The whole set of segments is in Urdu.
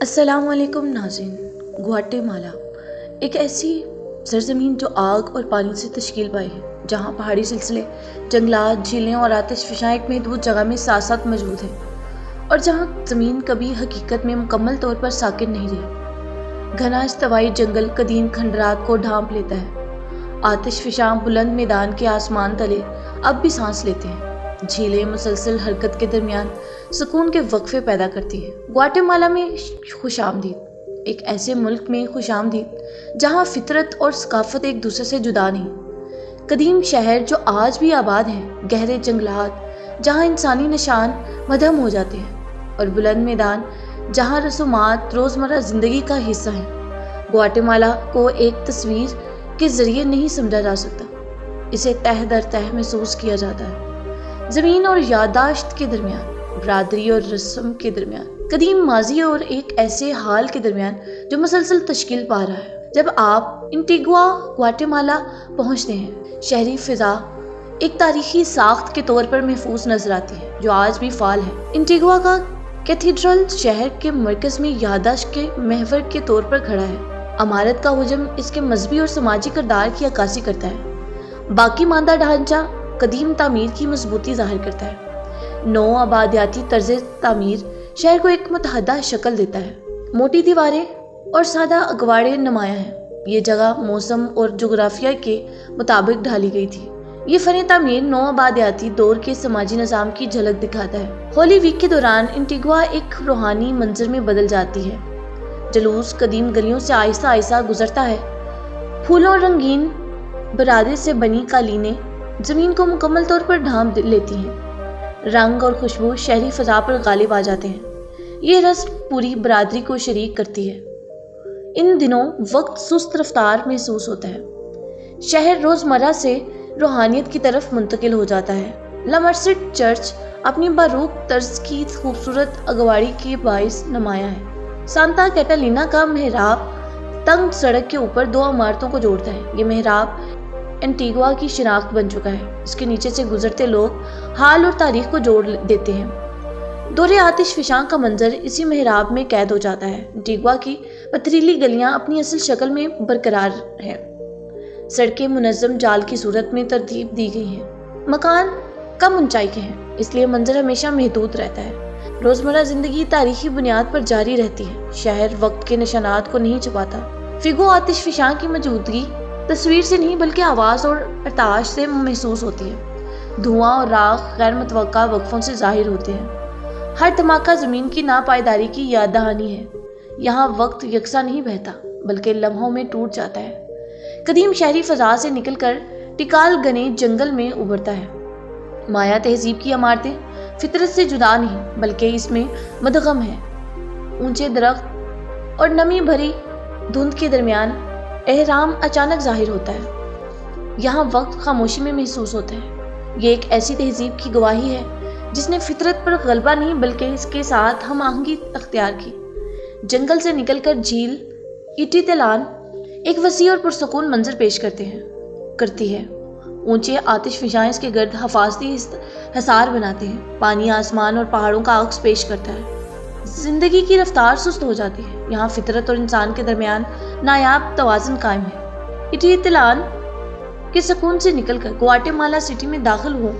السلام علیکم ناظرین۔ گواٹے مالا ایک ایسی سرزمین جو آگ اور پانی سے تشکیل پائی ہے، جہاں پہاڑی سلسلے، جنگلات، جھیلیں اور آتش فشاں ایک محدود جگہ میں ساتھ ساتھ موجود ہیں، اور جہاں زمین کبھی حقیقت میں مکمل طور پر ساکن نہیں رہی۔ گھنا استوائی جنگل قدیم کھنڈرات کو ڈھانپ لیتا ہے، آتش فشاں بلند میدان کے آسمان تلے اب بھی سانس لیتے ہیں، جھیلیں مسلسل حرکت کے درمیان سکون کے وقفے پیدا کرتی ہے۔ گواٹے مالا میں خوش آمدید، ایک ایسے ملک میں خوش آمدید جہاں فطرت اور ثقافت ایک دوسرے سے جدا نہیں۔ قدیم شہر جو آج بھی آباد ہیں، گہرے جنگلات جہاں انسانی نشان مدھم ہو جاتے ہیں، اور بلند میدان جہاں رسومات روزمرہ زندگی کا حصہ ہیں۔ گواٹے مالا کو ایک تصویر کے ذریعے نہیں سمجھا جا سکتا، اسے تہ در تہ محسوس کیا جاتا ہے۔ زمین اور یادداشت کے درمیان، برادری اور رسم کے درمیان، قدیم ماضی اور ایک ایسے حال کے درمیان جو مسلسل تشکیل پا رہا ہے۔ جب آپ انٹیگوا گواٹے مالا پہنچتے ہیں، شہری فضا ایک تاریخی ساخت کے طور پر محفوظ نظر آتی ہے جو آج بھی فعال ہے۔ انٹیگوا کا کیتھیڈرل شہر کے مرکز میں یادداشت کے محور کے طور پر کھڑا ہے۔ عمارت کا حجم اس کے مذہبی اور سماجی کردار کی عکاسی کرتا ہے۔ باقی ماندہ ڈھانچہ قدیم تعمیر کی مضبوطی ظاہر کرتا ہے۔ نو آبادیاتی طرز تعمیر شہر کو ایک متحدہ شکل دیتا ہے۔ موٹی دیواریں اور سادہ اگواڑے نمایاں ہیں۔ یہ جگہ موسم اور جغرافیہ کے مطابق ڈھالی گئی تھی۔ یہ فن تعمیر نو آبادیاتی دور کے سماجی نظام کی جھلک دکھاتا ہے۔ ہولی ویک کے دوران انٹیگوا ایک روحانی منظر میں بدل جاتی ہے۔ جلوس قدیم گلیوں سے آہستہ آہستہ گزرتا ہے۔ پھولوں اور رنگین برادے سے بنی قالینیں زمین کو مکمل طور پر ڈھانپ لیتی ہیں۔ رنگ اور خوشبو شہری فضا پر غالب آ جاتے ہیں۔ یہ رسم پوری برادری کو شریک کرتی ہے۔ ان دنوں وقت سست رفتار محسوس ہوتا ہے۔ شہر روزمرہ سے روحانیت کی طرف منتقل ہو جاتا ہے۔ لامرسٹ چرچ اپنی باروک طرز کی خوبصورت اگواڑی کے باعث نمایاں ہے۔ سانتا کیٹالینا کا محراب تنگ سڑک کے اوپر دو عمارتوں کو جوڑتا ہے۔ یہ محراب انٹیگوا کی شناخت بن چکا ہے۔ اس کے نیچے سے گزرتے لوگ حال اور تاریخ کو جوڑ دیتے ہیں۔ دور آتش فشاں کا منظر اسی محراب میں قید ہو جاتا ہے۔ انٹیگوا کی پتھریلی گلیاں اپنی اصل شکل میں برقرار ہیں۔ سڑکیں منظم جال کی صورت میں ترتیب دی گئی ہیں۔ مکان کم اونچائی کے ہیں، اس لیے منظر ہمیشہ محدود رہتا ہے۔ روزمرہ زندگی تاریخی بنیاد پر جاری رہتی ہے۔ شہر وقت کے نشانات کو نہیں چھپاتا۔ فیگو آتش فشاں کی موجودگی تصویر سے نہیں بلکہ آواز اور ارتعاش سے محسوس ہوتی ہے۔ دھواں اور راکھ غیر متوقع وقفوں سے ظاہر ہوتے ہیں۔ ہر دھماکہ زمین کی ناپائیداری کی یاد دہانی ہے۔ یہاں وقت یکساں نہیں بہتا بلکہ لمحوں میں ٹوٹ جاتا ہے۔ قدیم شہری فضا سے نکل کر ٹکال گنے جنگل میں ابھرتا ہے۔ مایا تہذیب کی عمارتیں فطرت سے جدا نہیں بلکہ اس میں مدغم ہیں۔ اونچے درخت اور نمی بھری دھند کے درمیان احرام اچانک ظاہر ہوتا ہے۔ یہاں وقت خاموشی میں محسوس ہوتا ہے۔ یہ ایک ایسی تہذیب کی گواہی ہے جس نے فطرت پر غلبہ نہیں بلکہ اس کے ساتھ ہم آہنگی اختیار کی۔ جنگل سے نکل کر جھیل ایٹیتلان ایک وسیع اور پرسکون منظر پیش کرتی ہے۔ اونچے آتش فشاں اس کے گرد حفاظتی حصار بناتے ہیں۔ پانی آسمان اور پہاڑوں کا عکس پیش کرتا ہے۔ زندگی کی رفتار سست ہو جاتی ہے۔ یہاں فطرت اور انسان کے درمیان نایاب توازن قائم ہے۔ ایٹیتلان کے سکون سے نکل کر گواٹے مالا سٹی میں داخل ہو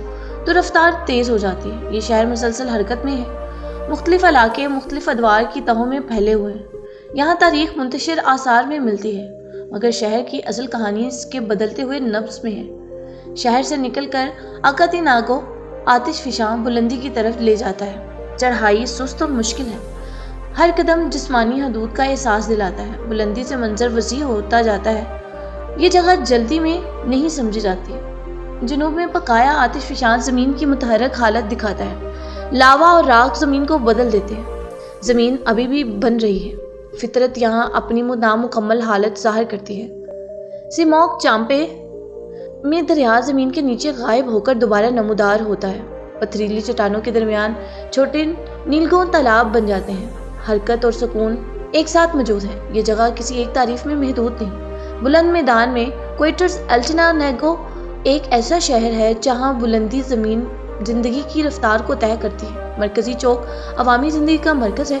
تو رفتار تیز ہو جاتی ہے۔ یہ شہر مسلسل حرکت میں ہے۔ مختلف علاقے مختلف ادوار کی تہوں میں پھیلے ہوئے ہیں۔ یہاں تاریخ منتشر آثار میں ملتی ہے مگر شہر کی اصل کہانی اس کے بدلتے ہوئے نبض میں ہے۔ شہر سے نکل کر اکاتیناگو آتش فشاں بلندی کی طرف لے جاتا ہے۔ چڑھائی سست اور مشکل ہے۔ ہر قدم جسمانی حدود کا احساس دلاتا ہے۔ بلندی سے منظر وسیع ہوتا جاتا ہے۔ یہ جگہ جلدی میں نہیں سمجھی جاتی۔ جنوب میں پکایا آتش فشاں زمین کی متحرک حالت دکھاتا ہے۔ لاوا اور راکھ زمین کو بدل دیتے ہیں۔ زمین ابھی بھی بن رہی ہے۔ فطرت یہاں اپنی نامکمل حالت ظاہر کرتی ہے۔ سیموک چامپے میں دریا زمین کے نیچے غائب ہو کر دوبارہ نمودار ہوتا ہے۔ پتھریلی چٹانوں کے درمیان چھوٹے نیلگوں تالاب بن جاتے ہیں۔ حرکت اور سکون ایک ساتھ موجود ہے۔ یہ جگہ کسی ایک تعریف میں محدود نہیں۔ بلند میدان میں کوئٹرز الٹیناگو ایک ایسا شہر ہے جہاں بلندی زندگی کی رفتار کو طے کرتی ہے۔ مرکزی چوک عوامی زندگی کا مرکز ہے۔